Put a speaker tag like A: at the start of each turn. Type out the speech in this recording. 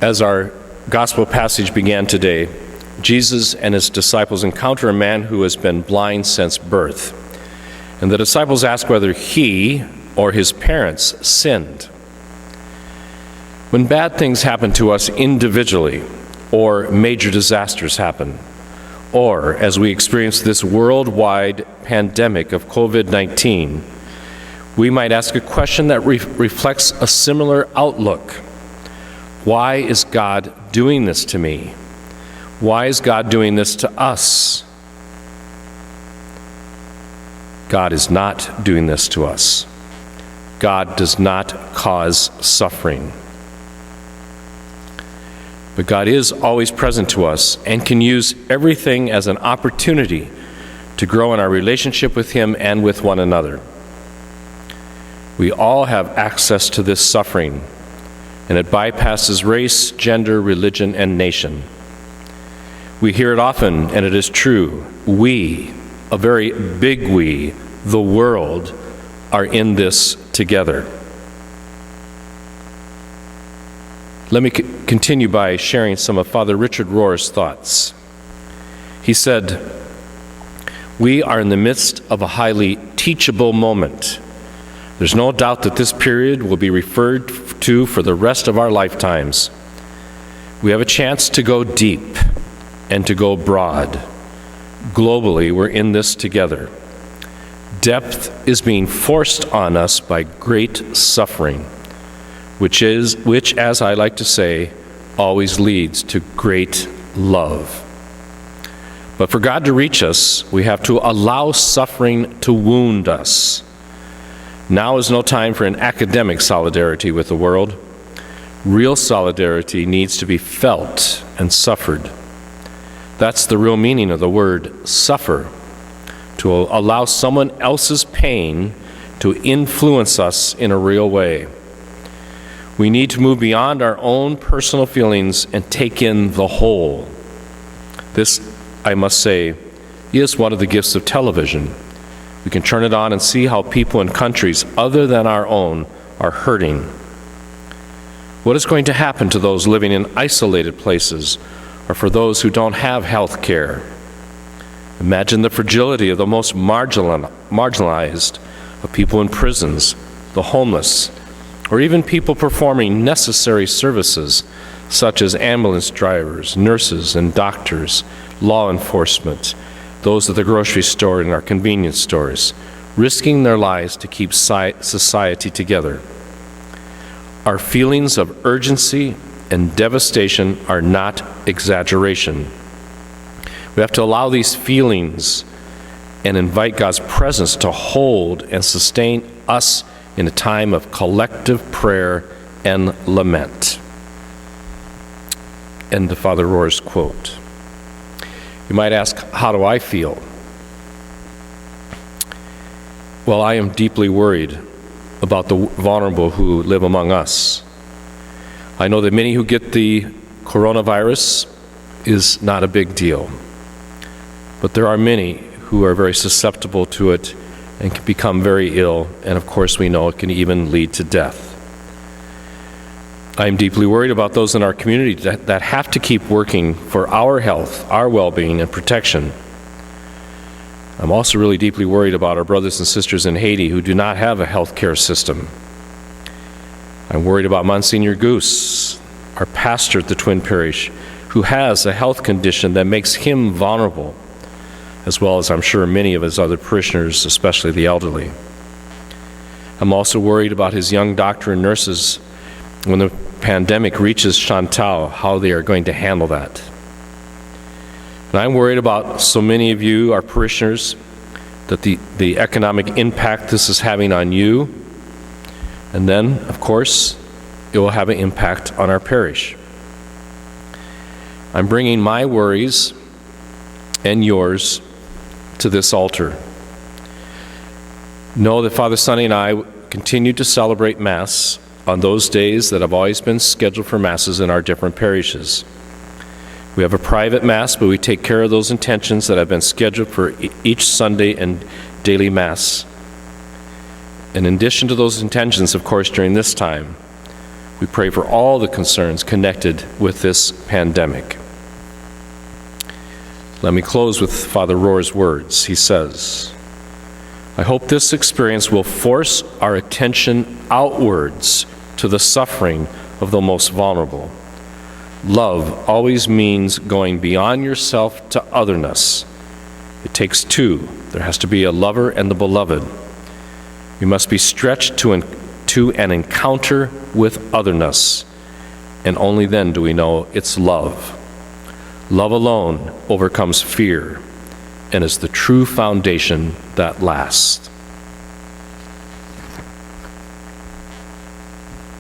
A: As our gospel passage began today, Jesus and his disciples encounter a man who has been blind since birth. And the disciples ask whether he or his parents sinned. When bad things happen to us individually, or major disasters happen, or as we experience this worldwide pandemic of COVID-19, we might ask a question that reflects a similar outlook. Why is God doing this to me? Why is God doing this to us? God is not doing this to us. God does not cause suffering. But God is always present to us and can use everything as an opportunity to grow in our relationship with Him and with one another. We all have access to this suffering, and it bypasses race, gender, religion, and nation. We hear it often, and it is true. We, a very big we, the world, are in this together. Let me continue by sharing some of Father Richard Rohr's thoughts. He said, "We are in the midst of a highly teachable moment. There's no doubt that this period will be referred to for the rest of our lifetimes. We have a chance to go deep and to go broad. Globally, we're in this together. Depth is being forced on us by great suffering, which, as I like to say, always leads to great love. But for God to reach us, we have to allow suffering to wound us. Now is no time for an academic solidarity with the world. Real solidarity needs to be felt and suffered. That's the real meaning of the word suffer, to allow someone else's pain to influence us in a real way. We need to move beyond our own personal feelings and take in the whole. This, I must say, is one of the gifts of television. We can turn it on and see how people in countries other than our own are hurting. What is going to happen to those living in isolated places, or for those who don't have health care? Imagine the fragility of the most marginalized, of people in prisons, the homeless, or even people performing necessary services such as ambulance drivers, nurses and doctors, law enforcement, those at the grocery store and our convenience stores, risking their lives to keep society together. Our feelings of urgency and devastation are not exaggeration. We have to allow these feelings and invite God's presence to hold and sustain us in a time of collective prayer and lament." End of Father Rohr's quote. You might ask, how do I feel? Well, I am deeply worried about the vulnerable who live among us. I know that many who get the coronavirus is not a big deal, but there are many who are very susceptible to it and can become very ill, and of course we know it can even lead to death. I am deeply worried about those in our community that have to keep working for our health, our well-being, and protection. I'm also really deeply worried about our brothers and sisters in Haiti who do not have a health care system. I'm worried about Monsignor Goose, our pastor at the Twin Parish, who has a health condition that makes him vulnerable, as well as I'm sure many of his other parishioners, especially the elderly. I'm also worried about his young doctor and nurses when the pandemic reaches Chantal, how they are going to handle that. And I'm worried about so many of you, our parishioners, that the economic impact this is having on you, and then, of course, it will have an impact on our parish. I'm bringing my worries and yours to this altar. Know that Father Sonny and I continue to celebrate Mass on those days that have always been scheduled for Masses in our different parishes. We have a private Mass, but we take care of those intentions that have been scheduled for each Sunday and daily Mass. And in addition to those intentions, of course, during this time, We pray for all the concerns connected with this pandemic. Let me close with Father Rohr's words. He says, I hope this experience will force our attention outwards to the suffering of the most vulnerable. Love always means going beyond yourself to otherness. It takes two. There has to be a lover and the beloved. We must be stretched to an encounter with otherness, and only then do we know it's love. Love alone overcomes fear and is the true foundation that lasts.